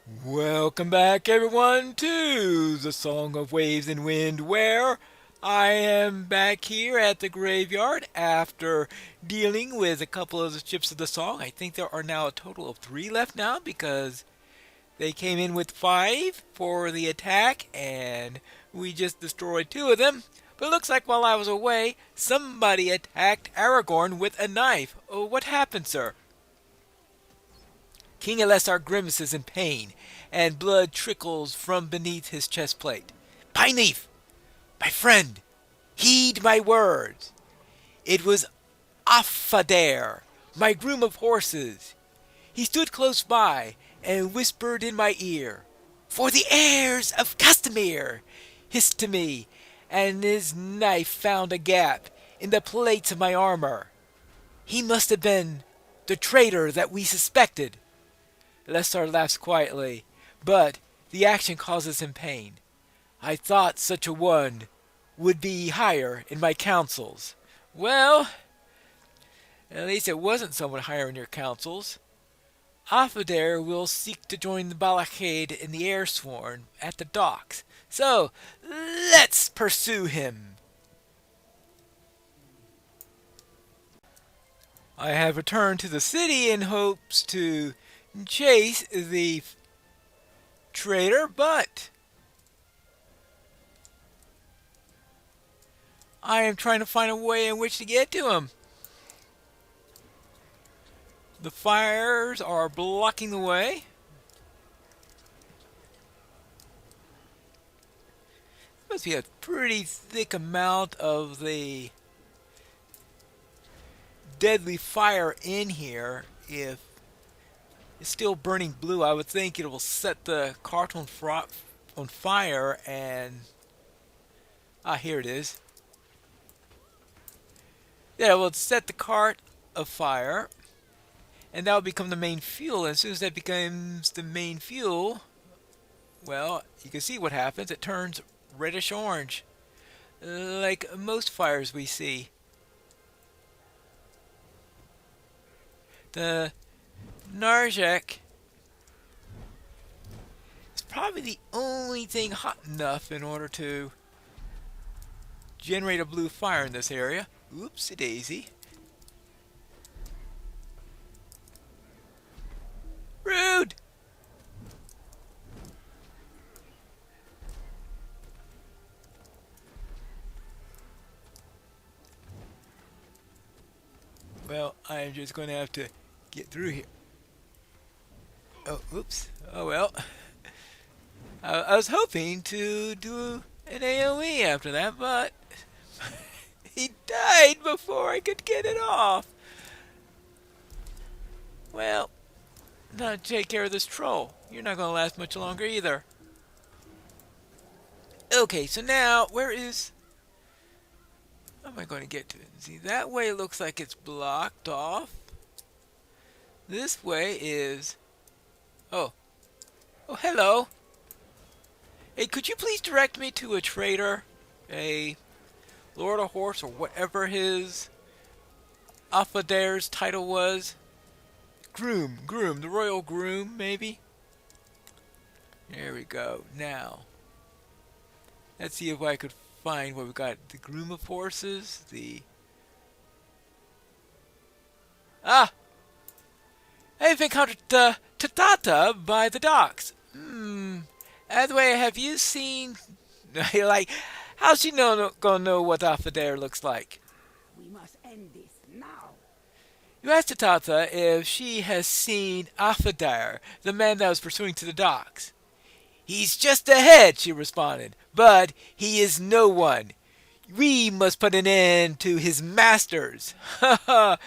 Welcome back, everyone, to the Song of Waves and Wind, where I am back here at the graveyard after dealing with a couple of the ships of the song. I think there are now a total of three left now because they came in with five for the attack and we just destroyed two of them. But it looks like while I was away, somebody attacked Aragorn with a knife. Oh, what happened, sir? King Elessar grimaces in pain, and blood trickles from beneath his chest plate. Pineleaf, my friend, heed my words. It was Affadair, my groom of horses. He stood close by and whispered in my ear, "For the heirs of Castamere," hissed to me, and his knife found a gap in the plates of my armor. He must have been the traitor that we suspected. Lestar laughs quietly, but the action causes him pain. I thought such a one would be higher in my councils. Well, at least it wasn't someone higher in your councils. Affadair will seek to join the Balachade in the Airsworn at the docks. So, let's pursue him. I have returned to the city in hopes to chase the traitor, but I am trying to find a way in which to get to him. The fires are blocking the way. Must be a pretty thick amount of the deadly fire in here. If it's still burning blue, I would think it will set the cart on fire and... Ah, here it is. Yeah, it will set the cart afire, and that will become the main fuel. And as soon as that becomes the main fuel, well, you can see what happens. It turns reddish orange, like most fires we see. The Narjek is probably the only thing hot enough in order to generate a blue fire in this area. Oopsie daisy. Rude! Well, I'm just going to have to get through here. Oh, oops. Oh well. I was hoping to do an AoE after that, but he died before I could get it off. Well, now take care of this troll. You're not going to last much longer either. Okay, so now, where is... How am I going to get to it? See, that way looks like it's blocked off. This way is... Oh. Oh, hello. Hey, could you please direct me to a trader? A Lord of Horse or whatever his Affadair's title was? Groom, the royal groom, maybe? There we go. Now, let's see if I could find what we got. The groom of horses, the... Ah! I've encountered Tatata by the docks. By the way, have you seen... like, how's she gonna know what Affadair looks like? We must end this now. You asked Tatata if she has seen Affadair, the man that was pursuing to the docks. He's just ahead, she responded, but he is no one. We must put an end to his masters. Ha ha.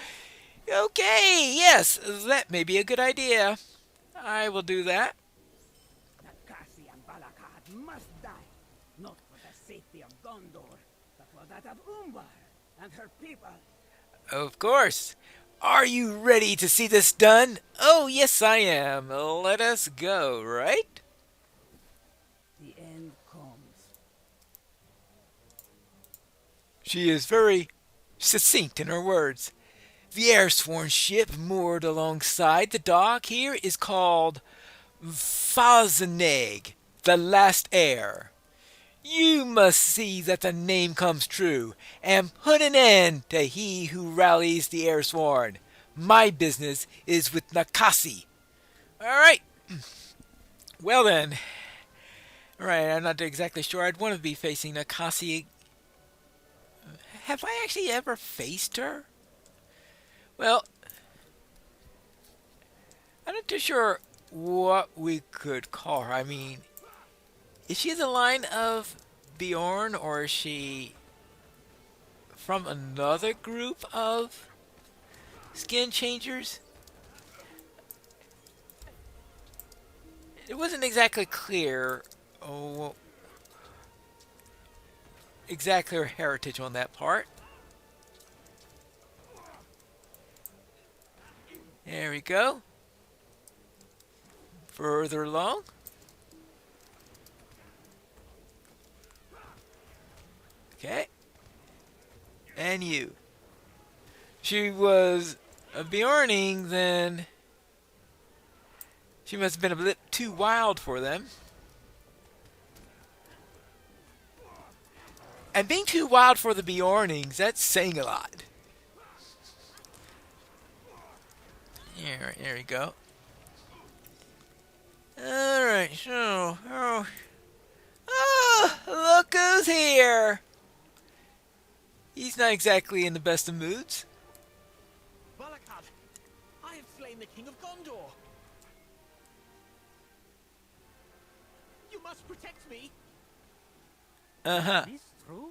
Okay, yes, that may be a good idea. I will do that. Nakasi and Balakad must die, not for the safety of Gondor, but for that of Umbar and her people. Of course. Are you ready to see this done? Oh, yes, I am. Let us go, right? The end comes. She is very succinct in her words. The Airsworn ship moored alongside the dock here is called Falzeneg, the last heir. You must see that the name comes true, and put an end to he who rallies the heir sworn. My business is with Nakasi. Alright, well then. Alright, I'm not exactly sure I'd want to be facing Nakasi. Have I actually ever faced her? Well, I'm not too sure what we could call her. I mean, is she the line of Bjorn, or is she from another group of skin changers? It wasn't exactly clear exactly her heritage on that part. There we go. Further along. Okay. And you. She was a Bjorning, then she must have been a bit too wild for them. And being too wild for the Bjornings, that's saying a lot. There we go. Alright, so... Oh, look who's here! He's not exactly in the best of moods. Balakad, I have slain the King of Gondor. You must protect me. Uh-huh. Is this true?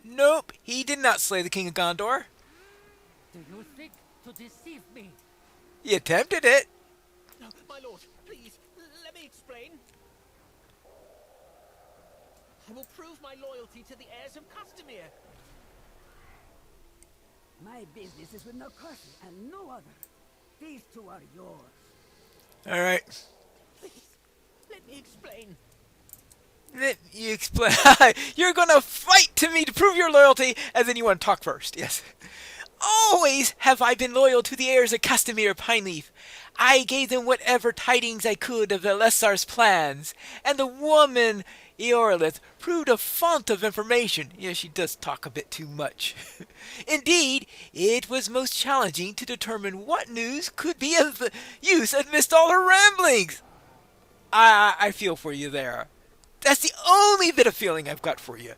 Nope, he did not slay the King of Gondor. Do you think to deceive me? He attempted it. No, my lord, please, let me explain. I will prove my loyalty to the heirs of Castamere. My business is with Nakasi and no other. These two are yours. Alright. Please, let me explain. Let you explain. You're gonna fight to me to prove your loyalty, and then you want to talk first. Yes. Always have I been loyal to the heirs of Castamere Pineleaf. I gave them whatever tidings I could of Elessar's plans, and the woman Eorlith proved a font of information. Yeah, she does talk a bit too much. Indeed, it was most challenging to determine what news could be of use amidst all her ramblings. I feel for you there. That's the only bit of feeling I've got for you.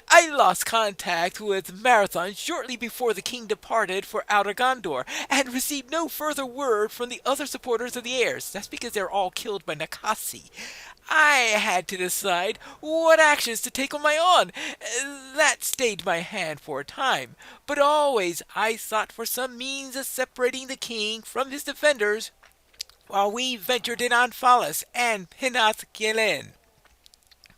I lost contact with Marathon shortly before the king departed for Outer Gondor, and received no further word from the other supporters of the heirs. That's because they're all killed by Nakasi. I had to decide what actions to take on my own. That stayed my hand for a time, but always I sought for some means of separating the king from his defenders, while we ventured in Anfalis and Pinath Gelen.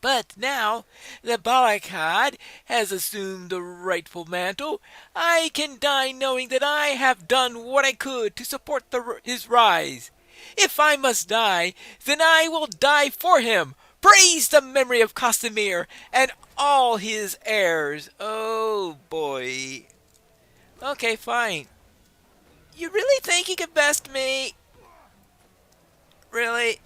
But now that Balakad has assumed the rightful mantle, I can die knowing that I have done what I could to support his rise. If I must die, then I will die for him. Praise the memory of Castamere and all his heirs. Oh boy. Okay, fine. You really think you could best me? Really?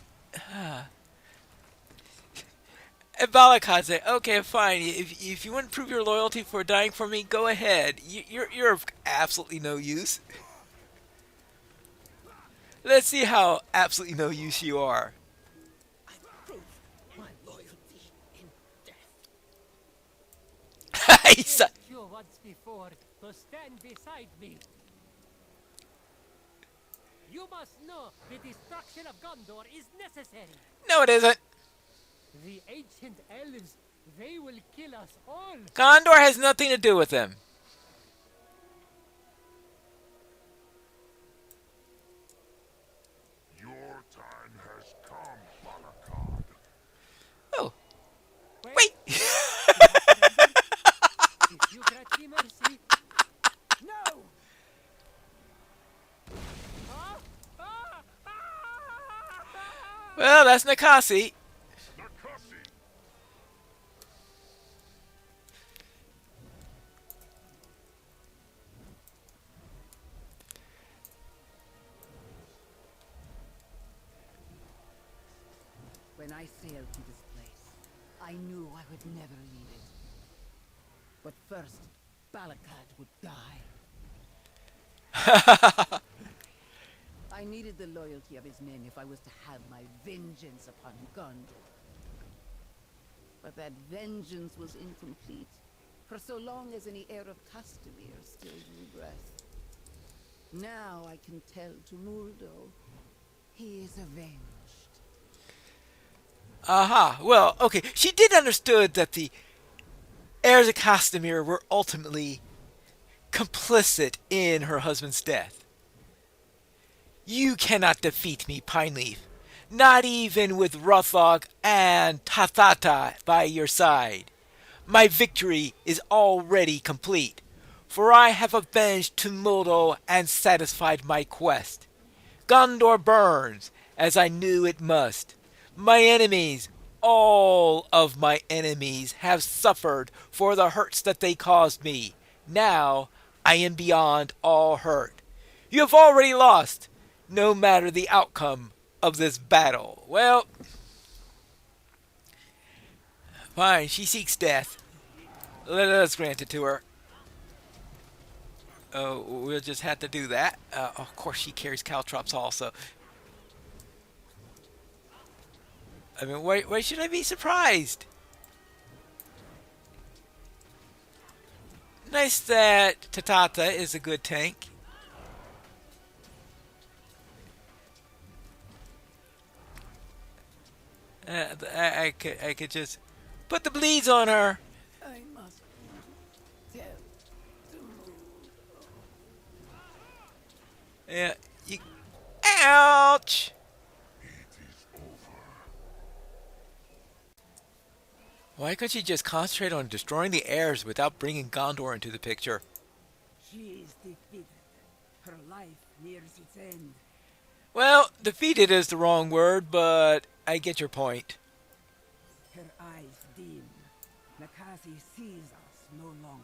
And Balakad said, okay, fine. If you want to prove your loyalty for dying for me, go ahead. You're of absolutely no use. Let's see how absolutely no use you are. I prove my loyalty in death. He said, You once before to stand beside me. You must know the destruction of Gondor is necessary. no, it isn't. The ancient elves, they will kill us all. Gondor has nothing to do with them. Your time has come, Balakad. Oh, wait. If you grant me mercy. No! Ah, ah, ah. Well, that's Nakasi. Nakasi! I sailed to this place, I knew I would never leave it. But first, Balakad would die. I needed the loyalty of his men if I was to have my vengeance upon Gondor. But that vengeance was incomplete, for so long as any heir of Castamir still drew breath. Now I can tell to Muldo, he is avenged. Aha. Well, okay. She did understood that the heirs of Castamir were ultimately complicit in her husband's death. You cannot defeat me, Pineleaf. Not even with Rothog and Tathata by your side. My victory is already complete, for I have avenged Tumuldo and satisfied my quest. Gondor burns, as I knew it must. My enemies, all of my enemies, have suffered for the hurts that they caused me. Now I am beyond all hurt. You have already lost, no matter the outcome of this battle. Well, fine, she seeks death. Let us grant it to her. Oh, we'll just have to do that. Of course, she carries caltrops also. I mean, why should I be surprised? Nice that Tatata is a good tank. I could just put the bleeds on her. I must tell to Muldo. Yeah. You, ouch! Why couldn't she just concentrate on destroying the heirs without bringing Gondor into the picture? She is defeated. Her life nears its end. Well, defeated is the wrong word, but I get your point. Her eyes dim. Nakasi sees us no longer.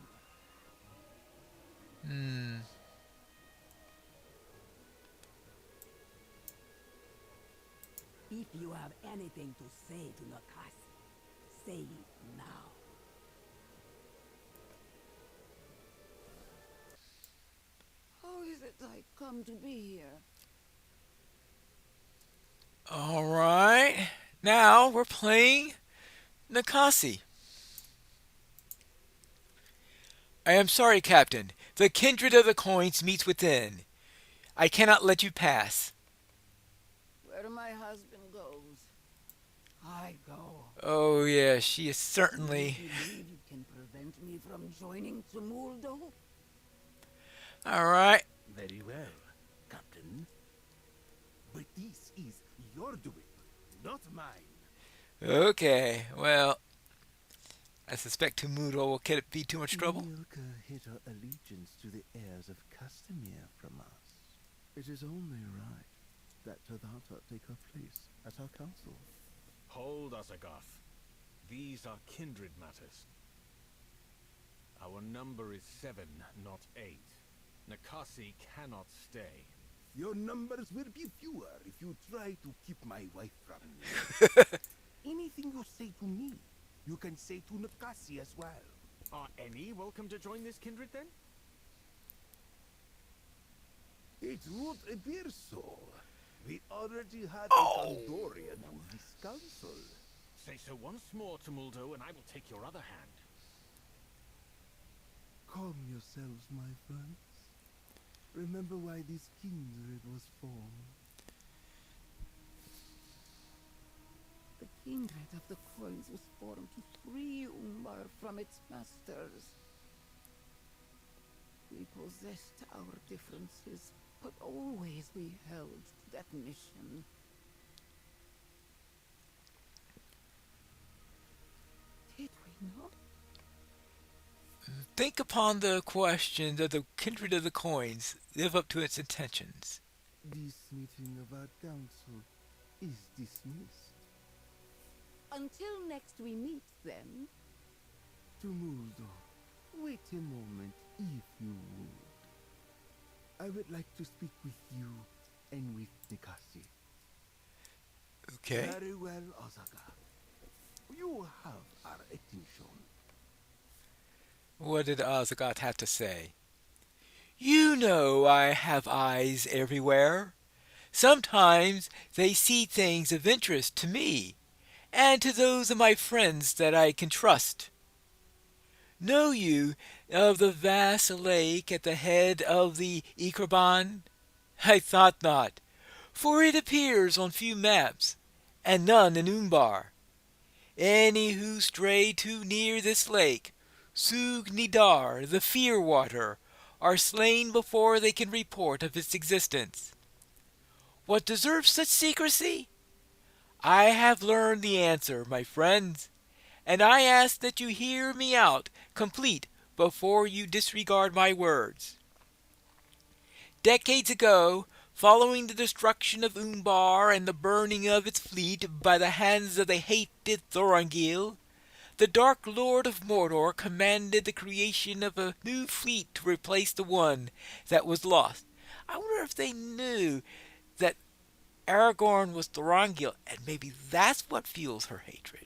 If you have anything to say to Nakasi, say it now. How is it I come to be here? Alright. Now we're playing Nakasi. I am sorry, Captain. The kindred of the coins meets within. I cannot let you pass. Where my husband goes, I go. Oh, yeah, she is Do certainly. you believe you can prevent me from joining Tumuldo? Alright. Very well, Captain. But this is your doing, not mine. Okay, well, I suspect Tumudo will be too much trouble. Milka hid her allegiance to the heirs of Castamir from us. It is only right that Tathata take her place at our council. Hold, Osgoth. These are kindred matters. Our number is 7, not 8. Nakasi cannot stay. Your numbers will be fewer if you try to keep my wife from me. Anything you say to me, you can say to Nakasi as well. Are any welcome to join this kindred then? It would appear so. We already had a Gondorian on this council. Say so once more, Tumuldo, and I will take your other hand. Calm yourselves, my friends. Remember why this kindred was formed. The kindred of the coins was formed to free Umbar from its masters. We possessed our differences, but always we held to that mission. Did we not? Think upon the question that the kindred of the coins live up to its intentions. This meeting of our council is dismissed. Until next we meet, then. Tumuldo, wait a moment, if you would. I would like to speak with you and with Nikasi. Okay. Very well, Osaka. You have our attention. What did Azagat have to say? You know I have eyes everywhere. Sometimes they see things of interest to me and to those of my friends that I can trust. Know you of the vast lake at the head of the Ikraban? I thought not, for it appears on few maps, and none in Umbar. Any who stray too near this lake, Sug Nidar, the Fear Water, are slain before they can report of its existence. What deserves such secrecy? I have learned the answer, my friends, and I ask that you hear me out complete before you disregard my words. Decades ago, following the destruction of Umbar and the burning of its fleet by the hands of the hated Thorongil, the Dark Lord of Mordor commanded the creation of a new fleet to replace the one that was lost. I wonder if they knew that Aragorn was Thorongil, and maybe that's what fuels her hatred.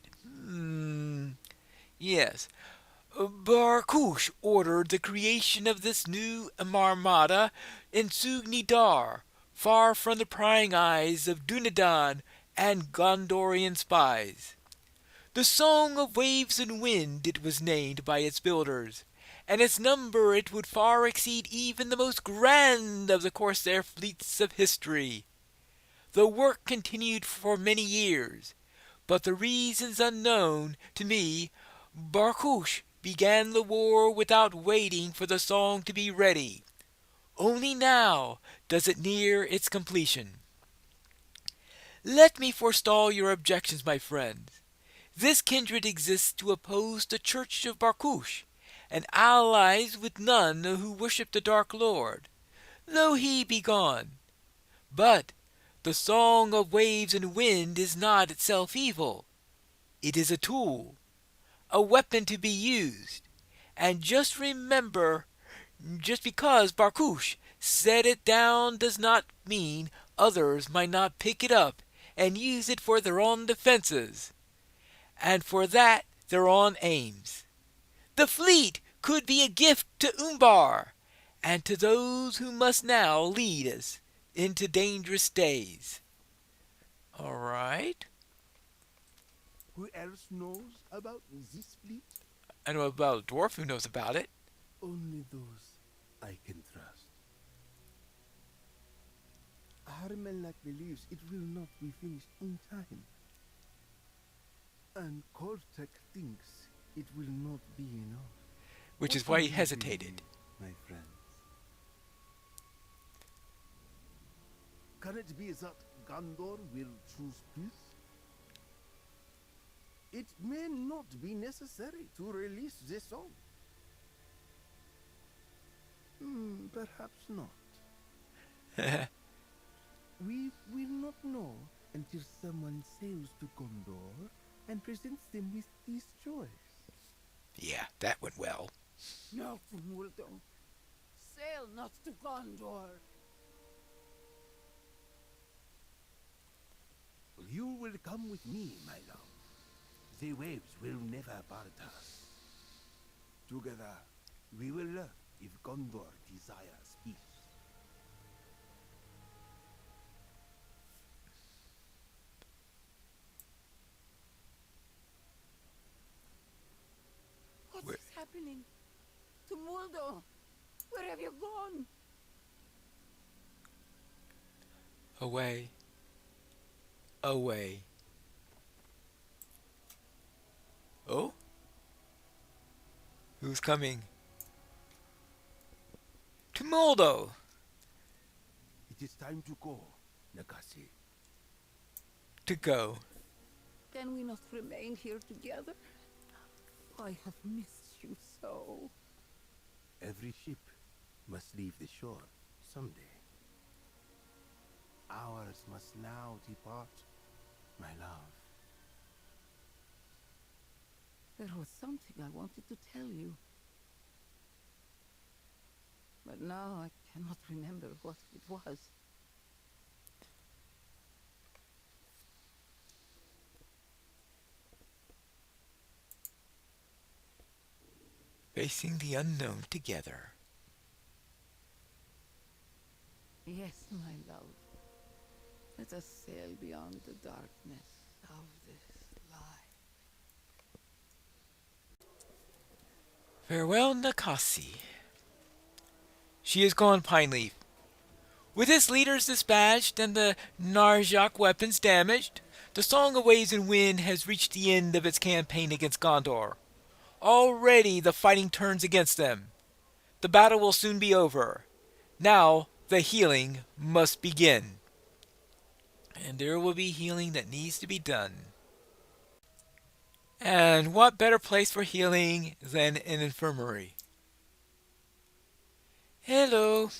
Yes. Barkush ordered the creation of this new armada in Sug-Nidar, far from the prying eyes of Dunedain and Gondorian spies. The Song of Waves and Wind it was named by its builders, and its number it would far exceed even the most grand of the corsair fleets of history. The work continued for many years, but the reasons unknown to me, Barkush began the war without waiting for the song to be ready. Only now does it near its completion. Let me forestall your objections, my friends. This kindred exists to oppose the Church of Barkush, and allies with none who worship the Dark Lord, though he be gone. But the Song of Waves and Wind is not itself evil. It is a tool, a weapon to be used. And just remember, just because Barkush set it down does not mean others might not pick it up and use it for their own defenses, and for that their own aims. The fleet could be a gift to Umbar, and to those who must now lead us into dangerous days. All right. Who else knows about this fleet? I know about a dwarf who knows about it. Only those I can trust. Harmelak believes it will not be finished in time. And Kortek thinks it will not be enough. Which is What why do he you hesitated. believe, my friends? Can it be that Gondor will choose peace? It may not be necessary to release the song. Perhaps not. We will not know until someone sails to Gondor and presents them with this choice. Yeah, that went well. No, Tumuldo. Sail not to Gondor. You will come with me, my love. The waves will never part us. Together, we will learn if Gondor desires peace. What Where- is happening? Tumuldo, where have you gone? Away. Away. Oh? Who's coming? Tumuldo! It is time to go, Nakasi. To go. Can we not remain here together? I have missed you so. Every ship must leave the shore someday. Ours must now depart, my love. There was something I wanted to tell you. But now I cannot remember what it was. facing the unknown together. Yes, my love. Let us sail beyond the darkness of this life. Farewell, Nakasi. She is gone, Pineleaf. With its leaders dispatched and the Narjok weapons damaged, the Song of Waves and Wind has reached the end of its campaign against Gondor. Already the fighting turns against them. The battle will soon be over. Now the healing must begin. And there will be healing that needs to be done. And what better place for healing than an infirmary? Hello.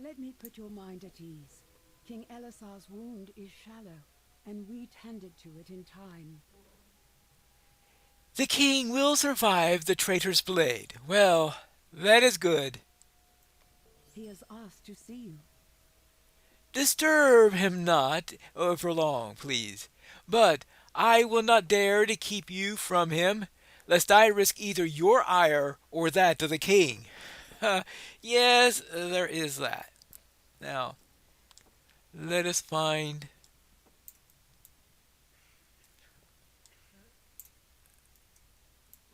Let me put your mind at ease. King Elisar's wound is shallow, and we tended to it in time. The king will survive the traitor's blade. Well, that is good. He has asked to see you. Disturb him not for long, please. But I will not dare to keep you from him, lest I risk either your ire or that of the king. Yes, there is that. Now, let us find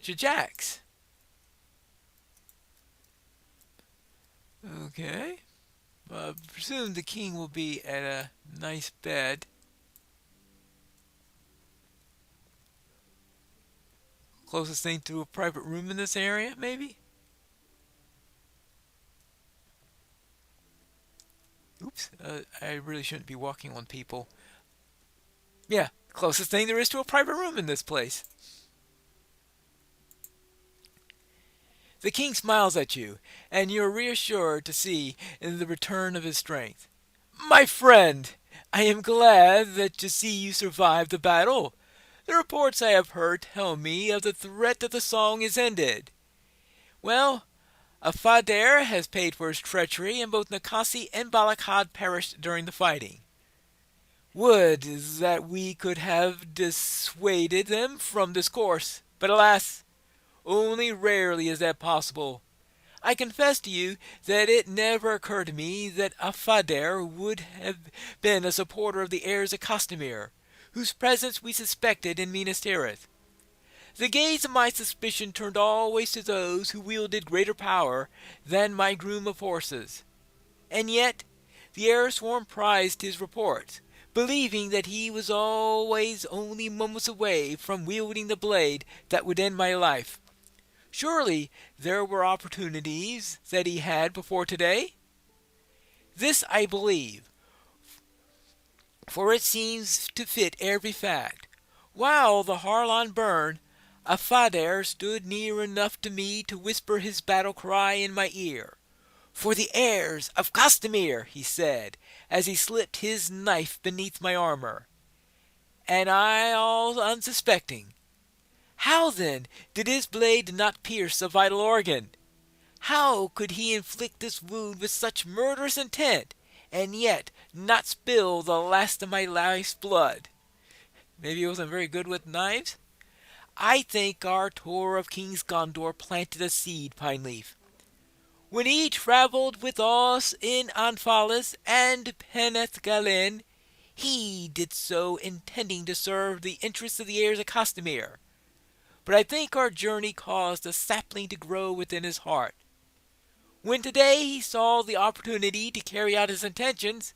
Jax. Okay. I presume the king will be at a nice bed. Closest thing to a private room in this area, maybe? Oops, I really shouldn't be walking on people. Yeah, closest thing there is to a private room in this place. The king smiles at you, and you are reassured to see in the return of his strength. My friend, I am glad that to see you survive the battle. The reports I have heard tell me of the threat of the song is ended. Well, Afadir has paid for his treachery, and both Nakasi and Balakad perished during the fighting. Would that we could have dissuaded them from this course, but alas, only rarely is that possible. I confess to you that it never occurred to me that Afadir would have been a supporter of the heirs of Castamir, whose presence we suspected in Minas Tirith. The gaze of my suspicion turned always to those who wielded greater power than my groom of horses. And yet, the heir sworn prized his reports, believing that he was always only moments away from wielding the blade that would end my life. Surely there were opportunities that he had before today? This I believe, for it seems to fit every fact. While the Harlan burned, Afadir stood near enough to me to whisper his battle cry in my ear. For the heirs of Castamir, he said, as he slipped his knife beneath my armor. And I all unsuspecting. How then did his blade not pierce a vital organ? How could he inflict this wound with such murderous intent, and yet not spill the last of my life's blood? Maybe he wasn't very good with knives? I think our tour of King's Gondor planted a seed, Pineleaf. When he traveled with us in Anfalis and Peneth Galen, he did so intending to serve the interests of the heirs of Castamir. But I think our journey caused a sapling to grow within his heart. When today he saw the opportunity to carry out his intentions,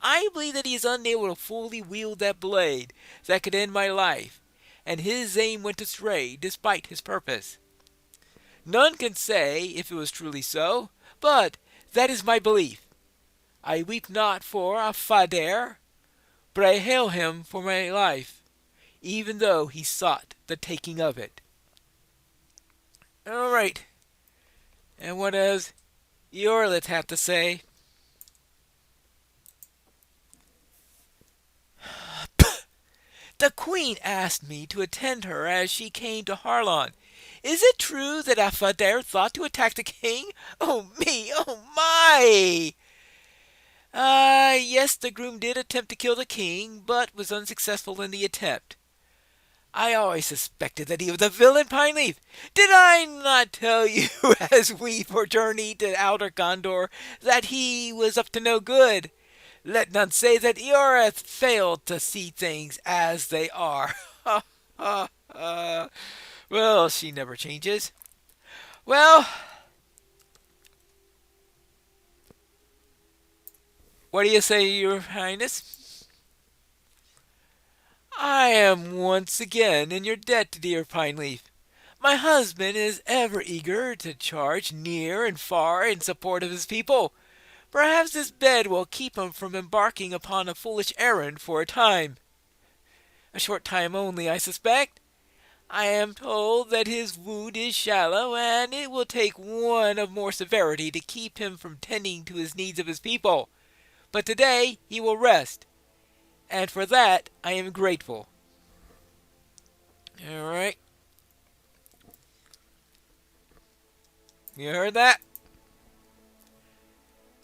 I believe that he is unable to fully wield that blade that could end my life, and his aim went astray despite his purpose. None can say if it was truly so, but that is my belief. I weep not for Afadir, but I hail him for my life, even though he sought the taking of it. All right. And what does Iorlet have to say? The queen asked me to attend her as she came to Harlan. Is it true that Afadir thought to attack the king? Oh me, oh my! Yes, the groom did attempt to kill the king, but was unsuccessful in the attempt. I always suspected that he was a villain, Pineleaf. Did I not tell you as we journeyed to Outer Gondor that he was up to no good? Let none say that Eoreth failed to see things as they are. Ha ha ha. Well, she never changes. Well, what do you say, Your Highness? I am once again in your debt, dear Pineleaf. My husband is ever eager to charge near and far in support of his people. Perhaps this bed will keep him from embarking upon a foolish errand for a time. A short time only, I suspect. I am told that his wound is shallow, and it will take one of more severity to keep him from tending to his needs of his people. But today he will rest, and for that I am grateful. All right. You heard that?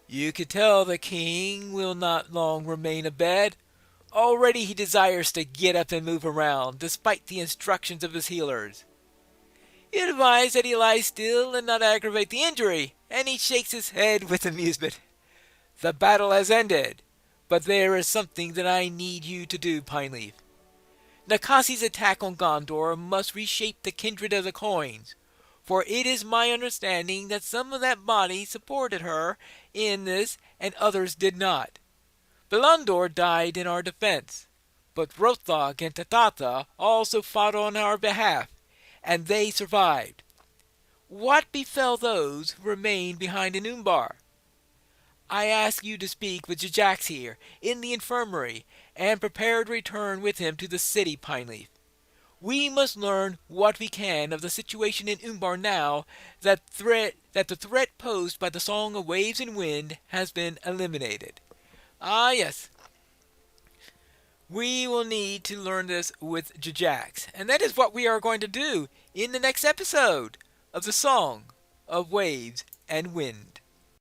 You could tell the king will not long remain abed. Already he desires to get up and move around, despite the instructions of his healers. You advise that he lie still and not aggravate the injury, and he shakes his head with amusement. The battle has ended, but there is something that I need you to do, Pineleaf. Nakasi's attack on Gondor must reshape the kindred of the coins, for it is my understanding that some of that body supported her in this and others did not. Belundor died in our defense, but Hrothgar and Tathata also fought on our behalf, and they survived. What befell those who remained behind in Umbar? I ask you to speak with Jajax here, in the infirmary, and prepare to return with him to the city, Pineleaf. We must learn what we can of the situation in Umbar now that the threat posed by the Song of Waves and Wind has been eliminated. Ah, yes. We will need to learn this with Jajax, and that is what we are going to do in the next episode of the Song of Waves and Wind.